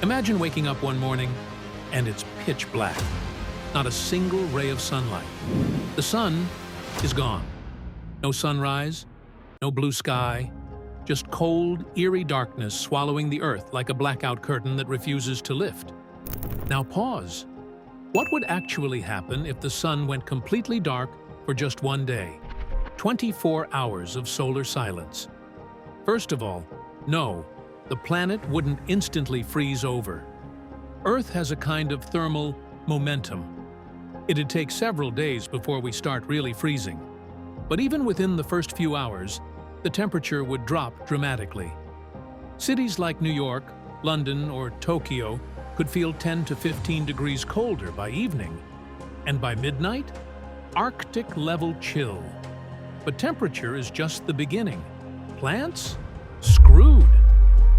Imagine waking up one morning and it's pitch black. Not a single ray of sunlight. The sun is gone. No sunrise, no blue sky, just cold, eerie darkness swallowing the earth like a blackout curtain that refuses to lift. Now pause. What would actually happen if the sun went completely dark for just one day? 24 hours of solar silence. First of all, no, the planet wouldn't instantly freeze over. Earth has a kind of thermal momentum. It'd take several days before we start really freezing. But even within the first few hours, the temperature would drop dramatically. Cities like New York, London, or Tokyo could feel 10 to 15 degrees colder by evening. And by midnight, Arctic-level chill. But temperature is just the beginning. Plants? Screwed.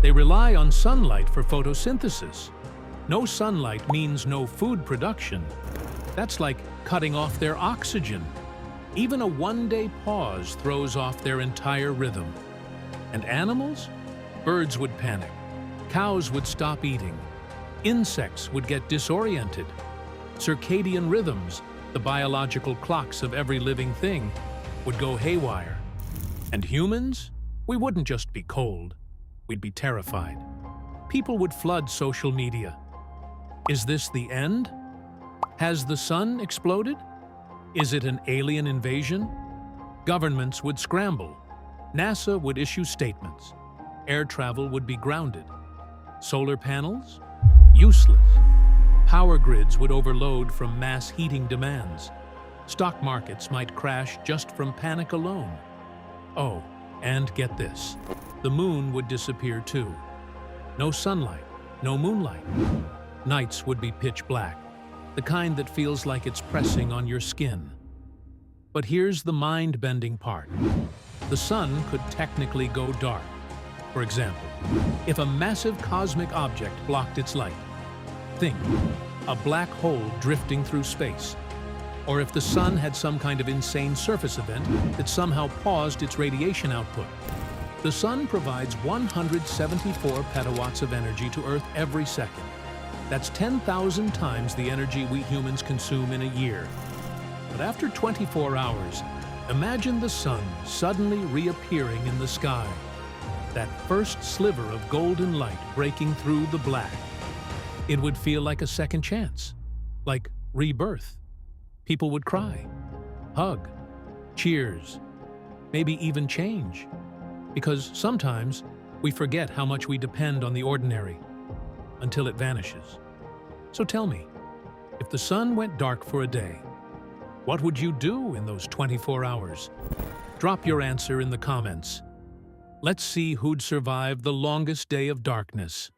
They rely on sunlight for photosynthesis. No sunlight means no food production. That's like cutting off their oxygen. Even a one-day pause throws off their entire rhythm. And animals? Birds would panic. Cows would stop eating. Insects would get disoriented. Circadian rhythms, the biological clocks of every living thing, would go haywire. And humans? We wouldn't just be cold. We'd be terrified. People would flood social media. Is this the end? Has the sun exploded? Is it an alien invasion? Governments would scramble. NASA would issue statements. Air travel would be grounded. Solar panels? Useless. Power grids would overload from mass heating demands. Stock markets might crash just from panic alone. Oh, and get this. The moon would disappear too. No sunlight, no moonlight. Nights would be pitch black, the kind that feels like it's pressing on your skin. But here's the mind-bending part. The sun could technically go dark. For example, if a massive cosmic object blocked its light. Think, a black hole drifting through space. Or if the sun had some kind of insane surface event that somehow paused its radiation output. The sun provides 174 petawatts of energy to Earth every second. That's 10,000 times the energy we humans consume in a year. But after 24 hours, imagine the sun suddenly reappearing in the sky. That first sliver of golden light breaking through the black. It would feel like a second chance, like rebirth. People would cry, hug, cheers, maybe even change. Because sometimes we forget how much we depend on the ordinary until it vanishes. So tell me, if the sun went dark for a day, what would you do in those 24 hours? Drop your answer in the comments. Let's see who'd survive the longest day of darkness.